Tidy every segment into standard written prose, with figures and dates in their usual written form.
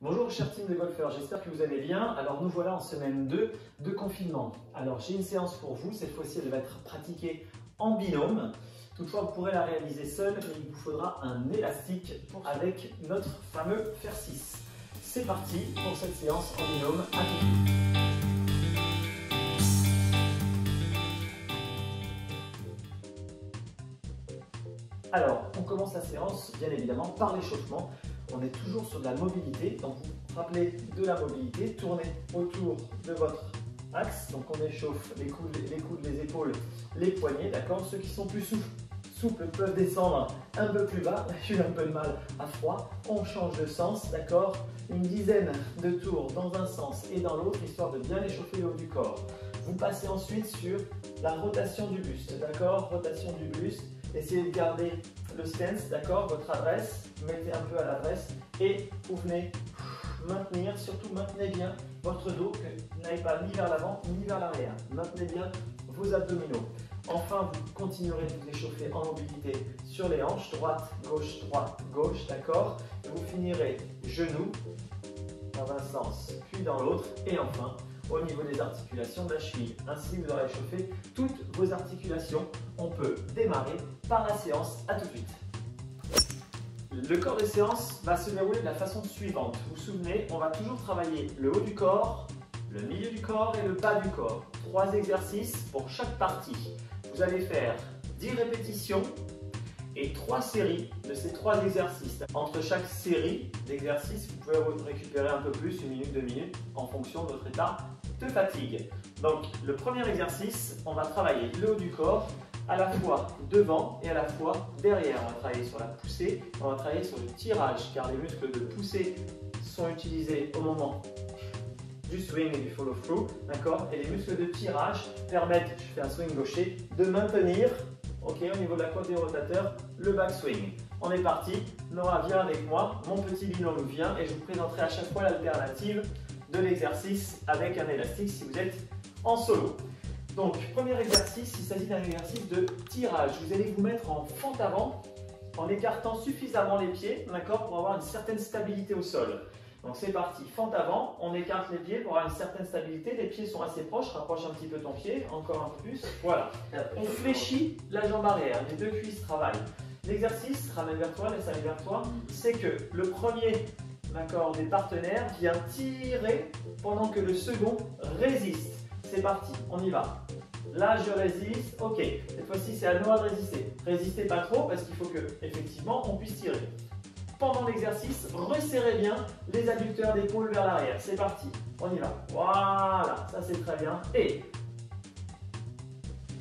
Bonjour chère team de golfeurs, j'espère que vous allez bien. Alors nous voilà en semaine 2 de confinement. Alors j'ai une séance pour vous, cette fois-ci elle va être pratiquée en binôme. Toutefois vous pourrez la réaliser seul, mais il vous faudra un élastique avec notre fameux fer 6. C'est parti pour cette séance en binôme, à tout de suite. Alors, on commence la séance bien évidemment par l'échauffement. On est toujours sur de la mobilité, donc vous vous rappelez de la mobilité, tournez autour de votre axe, donc on échauffe les coudes, les épaules, les poignets, d'accord. Ceux qui sont plus souples peuvent descendre un peu plus bas, j'ai eu un peu de mal à froid, on change de sens, d'accord. Une dizaine de tours dans un sens et dans l'autre, histoire de bien échauffer le haut du corps. Vous passez ensuite sur la rotation du buste, d'accord, rotation du buste. Essayez de garder le stance, d'accord, votre adresse, mettez un peu à l'adresse et vous venez maintenir, surtout maintenez bien votre dos, que vous n'allez pas ni vers l'avant ni vers l'arrière. Maintenez bien vos abdominaux. Enfin, vous continuerez de vous échauffer en mobilité sur les hanches, droite, gauche, d'accord. Vous finirez genoux dans un sens, puis dans l'autre, et enfin, au niveau des articulations de la cheville. Ainsi, vous aurez échauffé toutes vos articulations. On peut démarrer par la séance. À tout de suite. Le corps de séance va se dérouler de la façon suivante. Vous vous souvenez, on va toujours travailler le haut du corps, le milieu du corps et le bas du corps. 3 exercices pour chaque partie. Vous allez faire 10 répétitions et 3 séries de ces 3 exercices. Entre chaque série d'exercices, vous pouvez récupérer un peu plus, 1 minute, 2 minutes, en fonction de votre état de fatigue. Donc, le premier exercice, on va travailler le haut du corps, à la fois devant et à la fois derrière. On va travailler sur la poussée, on va travailler sur le tirage, car les muscles de poussée sont utilisés au moment du swing et du follow-through, d'accord. Et les muscles de tirage permettent, je fais un swing gaucher, de maintenir, ok, au niveau de la côte des rotateurs, le backswing. On est parti. Nora, viens avec moi. Mon petit binôme vient et je vous présenterai à chaque fois l'alternative de l'exercice avec un élastique si vous êtes en solo. Donc, premier exercice, il s'agit d'un exercice de tirage. Vous allez vous mettre en fente avant en écartant suffisamment les pieds, d'accord, pour avoir une certaine stabilité au sol. Donc c'est parti, fente avant, on écarte les pieds pour avoir une certaine stabilité, les pieds sont assez proches, rapproche un petit peu ton pied, encore un peu plus, voilà. On fléchit la jambe arrière, les 2 cuisses travaillent. L'exercice, ramène vers toi, laisse aller vers toi, c'est que le premier, d'accord, des partenaires vient tirer pendant que le second résiste. C'est parti, on y va. Là, je résiste, ok. Cette fois-ci, c'est à Noah de résister. Résistez pas trop parce qu'il faut que, effectivement, on puisse tirer. Pendant l'exercice, resserrez bien les adducteurs d'épaule vers l'arrière. C'est parti, on y va. Voilà, ça c'est très bien. Et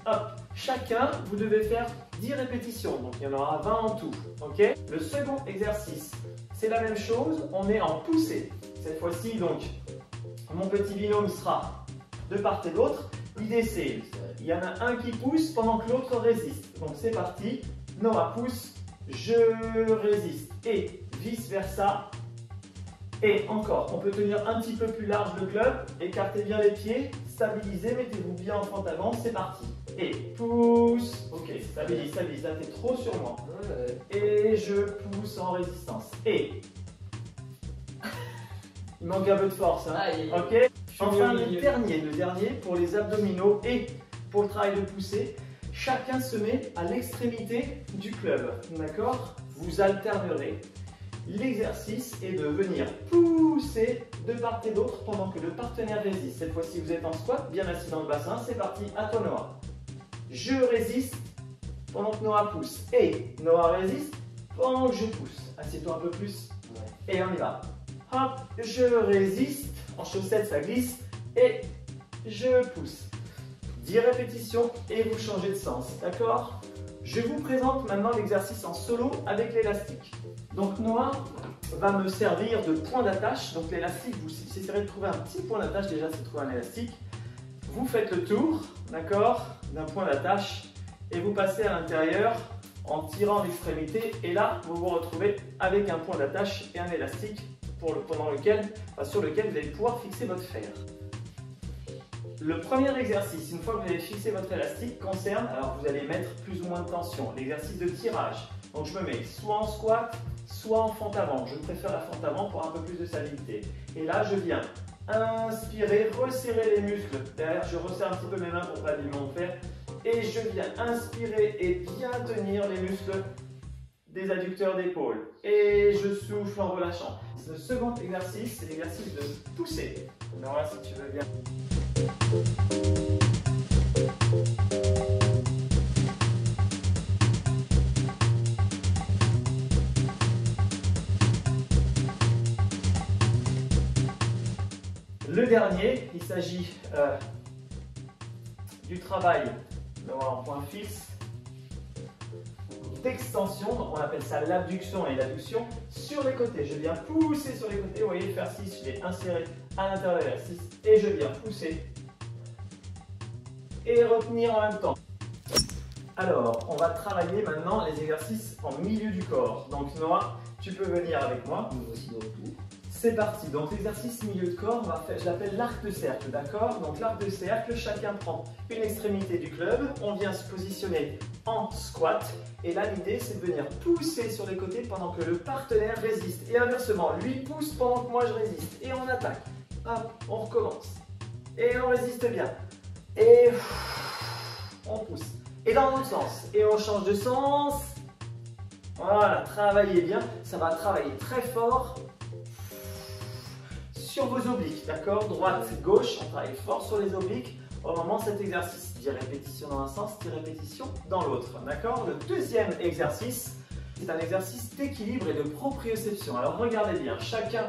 hop, chacun, vous devez faire 10 répétitions. Donc il y en aura 20 en tout. Ok. Le second exercice, c'est la même chose. On est en poussée. Cette fois-ci, donc, mon petit binôme sera de part et d'autre. L'idée c'est, il y en a un qui pousse pendant que l'autre résiste. Donc c'est parti. Noah pousse. Je résiste et vice versa. Et encore, on peut tenir un petit peu plus large le club, écartez bien les pieds, stabilisez, mettez-vous bien en fente avant, c'est parti. Et pousse, ok, stabilise, là t'es trop sur moi. Et je pousse en résistance. Et il manque un peu de force, hein. Ok. Enfin le dernier pour les abdominaux et pour le travail de poussée. Chacun se met à l'extrémité du club, d'accord? Vous alternerez. L'exercice est de venir pousser de part et d'autre pendant que le partenaire résiste. Cette fois-ci, vous êtes en squat, bien assis dans le bassin. C'est parti, à toi Noah. Je résiste pendant que Noah pousse. Et Noah résiste pendant que je pousse. Assieds-toi un peu plus. Et on y va. Hop, je résiste. En chaussettes, ça glisse. Et je pousse. 10 répétitions et vous changez de sens, d'accord? Je vous présente maintenant l'exercice en solo avec l'élastique. Donc Noah va me servir de point d'attache. Donc l'élastique, vous essaierez de trouver un petit point d'attache. Déjà, c'est de trouver un élastique. Vous faites le tour, d'accord, d'un point d'attache et vous passez à l'intérieur en tirant l'extrémité. Et là, vous vous retrouvez avec un point d'attache et un élastique sur lequel vous allez pouvoir fixer votre fer. Le premier exercice, une fois que vous avez fixé votre élastique, concerne, alors vous allez mettre plus ou moins de tension, l'exercice de tirage. Donc je me mets soit en squat, soit en fente avant. Je préfère la fente avant pour un peu plus de stabilité. Et là, je viens inspirer, resserrer les muscles. Derrière, je resserre un petit peu mes mains pour ne pas abîmer mon fer. Et je viens inspirer et bien tenir les muscles des adducteurs d'épaule. Et je souffle en relâchant. Le second exercice, c'est l'exercice de pousser. Nora, si tu veux bien. Le dernier, il s'agit du travail en point fixe d'extension, donc on appelle ça l'abduction et l'adduction sur les côtés. Je viens pousser sur les côtés, vous voyez, faire 6, je vais insérer à l'intérieur de l'exercice et je viens pousser et retenir en même temps. Alors, on va travailler maintenant les exercices en milieu du corps. Donc Noah, tu peux venir avec moi. Nous voici de retour. C'est parti, donc l'exercice milieu de corps, je l'appelle l'arc de cercle, d'accord? Donc l'arc de cercle, chacun prend une extrémité du club, on vient se positionner en squat, et là l'idée c'est de venir pousser sur les côtés pendant que le partenaire résiste, et inversement, lui pousse pendant que moi je résiste, et on attaque, hop, on recommence, et on résiste bien, et on pousse, et dans l'autre sens, et on change de sens, voilà, travaillez bien, ça va travailler très fort, sur vos obliques, d'accord? Droite, gauche, on travaille fort sur les obliques au moment de cet exercice. 10 répétitions dans un sens, 10 répétitions dans l'autre, d'accord? Le deuxième exercice, c'est un exercice d'équilibre et de proprioception. Alors regardez bien, chacun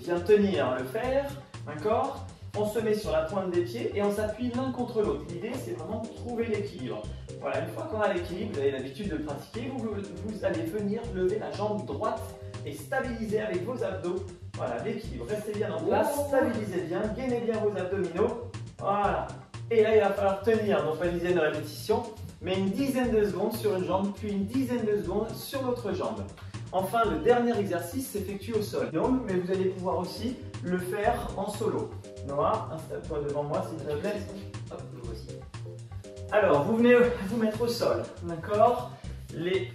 vient tenir le fer, d'accord? On se met sur la pointe des pieds et on s'appuie l'un contre l'autre. L'idée, c'est vraiment de trouver l'équilibre. Voilà, une fois qu'on a l'équilibre, vous avez l'habitude de le pratiquer, vous allez venir lever la jambe droite et stabiliser avec vos abdos. Voilà, l'équilibre. Restez bien en place, stabilisez bien, gainez bien vos abdominaux. Voilà. Et là, il va falloir tenir, non pas une dizaine de répétitions, mais une dizaine de secondes sur une jambe, puis une dizaine de secondes sur l'autre jambe. Enfin, le dernier exercice s'effectue au sol. Donc, mais vous allez pouvoir aussi le faire en solo. Noah, installe-toi devant moi s'il te plaît. Hop, le voici. Alors, vous venez vous mettre au sol, d'accord? Les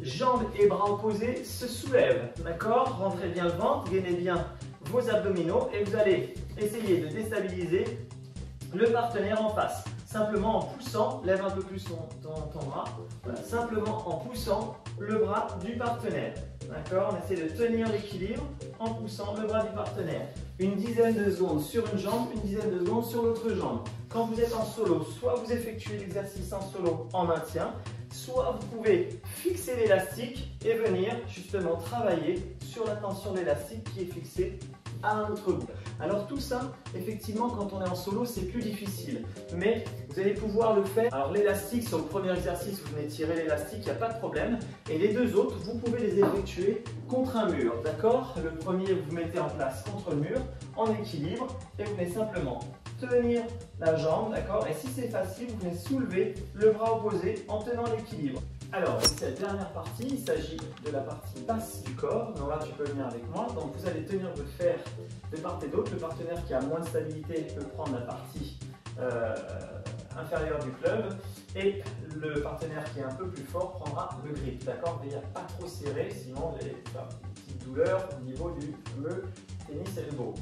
jambes et bras opposés se soulèvent, d'accord? Rentrez bien le ventre, gainez bien vos abdominaux et vous allez essayer de déstabiliser le partenaire en face. Simplement en poussant, lève un peu plus ton bras, voilà, simplement en poussant le bras du partenaire. D'accord? On essaie de tenir l'équilibre en poussant le bras du partenaire. Une dizaine de secondes sur une jambe, une dizaine de secondes sur l'autre jambe. Quand vous êtes en solo, soit vous effectuez l'exercice en solo en maintien, soit vous pouvez fixer l'élastique et venir justement travailler sur la tension de l'élastique qui est fixée à un autre bout. Alors tout ça, effectivement, quand on est en solo, c'est plus difficile. Mais vous allez pouvoir le faire. Alors l'élastique, sur le premier exercice, vous venez tirer l'élastique, il n'y a pas de problème. Et les deux autres, vous pouvez les effectuer contre un mur. D'accord? Le premier, vous mettez en place contre le mur, en équilibre, et vous venez simplement tenir la jambe, d'accord? Et si c'est facile, vous venez soulever le bras opposé en tenant l'équilibre. Alors, cette dernière partie, il s'agit de la partie basse du corps. Donc là, tu peux venir avec moi. Donc, vous allez tenir votre fer de part et d'autre. Le partenaire qui a moins de stabilité peut prendre la partie inférieure du club. Et le partenaire qui est un peu plus fort prendra le grip. D'accord? Mais il n'y a pas trop serré, sinon vous allez faire une petite douleur au niveau du fameux tennis elbow.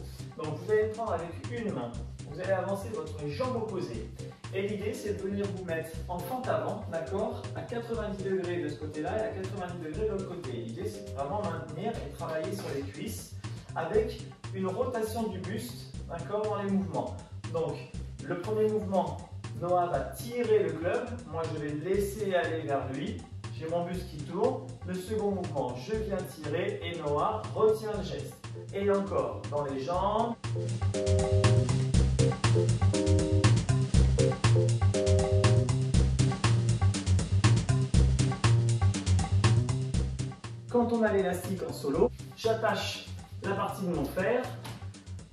Donc, vous allez le prendre avec une main. Vous allez avancer votre jambe opposée. Et l'idée, c'est de venir vous mettre en fente avant, d'accord, à 90 degrés de ce côté-là et à 90 degrés de l'autre côté. L'idée, c'est vraiment maintenir et travailler sur les cuisses avec une rotation du buste, d'accord, dans les mouvements. Donc, le premier mouvement, Noah va tirer le club. Moi, je vais le laisser aller vers lui. J'ai mon buste qui tourne. Le second mouvement, je viens tirer et Noah retient le geste. Et encore, dans les jambes. Quand on a l'élastique en solo, j'attache la partie de mon fer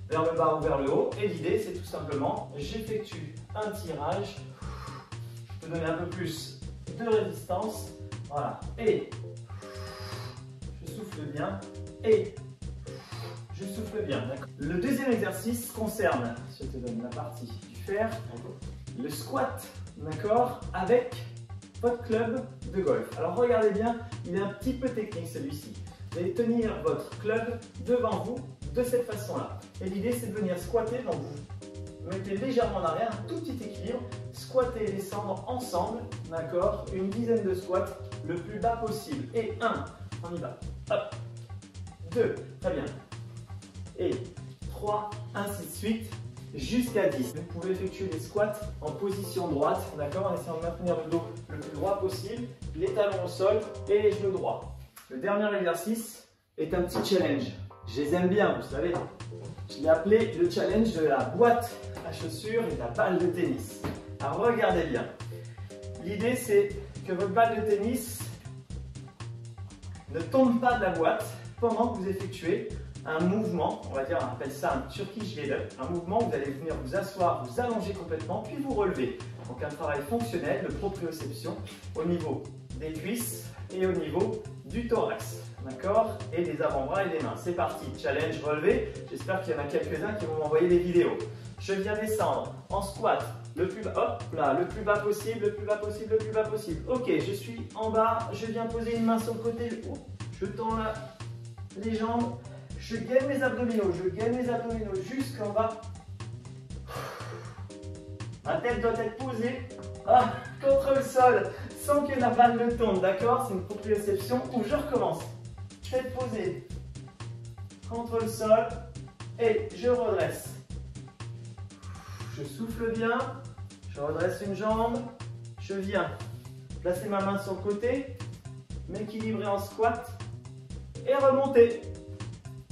vers le bas ou vers le haut. Et l'idée, c'est tout simplement, j'effectue un tirage. Je peux donner un peu plus de résistance. Voilà. Et je souffle bien. Et je souffle bien. Le deuxième exercice concerne, je te donne la partie du fer, le squat, d'accord, avec votre club de golf. Alors regardez bien, il est un petit peu technique celui-ci. Vous allez tenir votre club devant vous de cette façon-là. Et l'idée c'est de venir squatter, donc vous mettez légèrement en arrière, un tout petit équilibre, squatter et descendre ensemble, d'accord? Une dizaine de squats le plus bas possible. Et 1, on y va, hop, 2, très bien, et 3, ainsi de suite, jusqu'à 10. Vous pouvez effectuer des squats en position droite, d'accord, en essayant de maintenir le dos le plus droit possible, les talons au sol et les genoux droits. Le dernier exercice est un petit challenge. Je les aime bien, vous savez. Je l'ai appelé le challenge de la boîte à chaussures et de la balle de tennis. Alors regardez bien. L'idée c'est que votre balle de tennis ne tombe pas de la boîte pendant que vous effectuez un mouvement, on va dire, on appelle ça un Turkish get-up, un mouvement où vous allez venir vous asseoir, vous allonger complètement, puis vous relever. Donc un travail fonctionnel de proprioception au niveau des cuisses et au niveau du thorax, d'accord, et des avant-bras et des mains. C'est parti, challenge relevé. J'espère qu'il y en a quelques-uns qui vont m'envoyer des vidéos. Je viens descendre en squat, le plus bas, hop là, le plus bas possible, le plus bas possible, le plus bas possible. Ok, je suis en bas, je viens poser une main sur le côté, je tends les jambes, je gaine mes abdominaux, jusqu'en bas. Ma tête doit être posée contre le sol sans que la balle ne tombe, d'accord? C'est une proprioception où je recommence. Tête posée contre le sol et je redresse. Je souffle bien, je redresse une jambe, je viens placer ma main sur le côté, m'équilibrer en squat et remonter.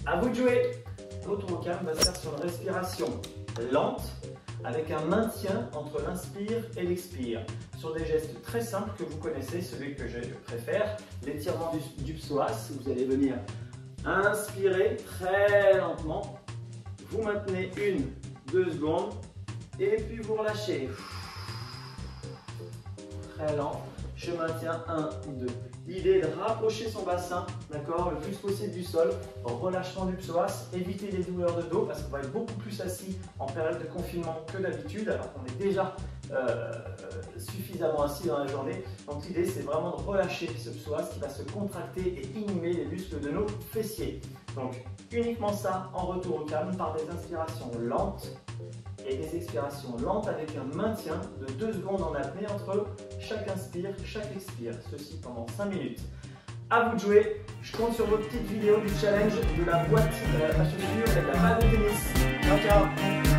À vous de jouer. Retour au calme va se faire sur une respiration lente avec un maintien entre l'inspire et l'expire. Sur des gestes très simples que vous connaissez, celui que je préfère, l'étirement du psoas. Vous allez venir inspirer très lentement. Vous maintenez 1-2 secondes et puis vous relâchez. Très lent. Je maintiens 1, 2. L'idée est de rapprocher son bassin, d'accord, le plus possible du sol, relâchement du psoas, éviter les douleurs de dos parce qu'on va être beaucoup plus assis en période de confinement que d'habitude, alors qu'on est déjà suffisamment assis dans la journée. Donc l'idée c'est vraiment de relâcher ce psoas qui va se contracter et inhiber les muscles de nos fessiers. Donc uniquement ça en retour au calme par des inspirations lentes et des expirations lentes avec un maintien de 2 secondes en apnée entre chaque inspire, chaque expire. Ceci pendant 5 minutes. À vous de jouer. Je compte sur vos petites vidéos du challenge de la boîte à chaussures et de la balle de tennis. Ciao, ciao.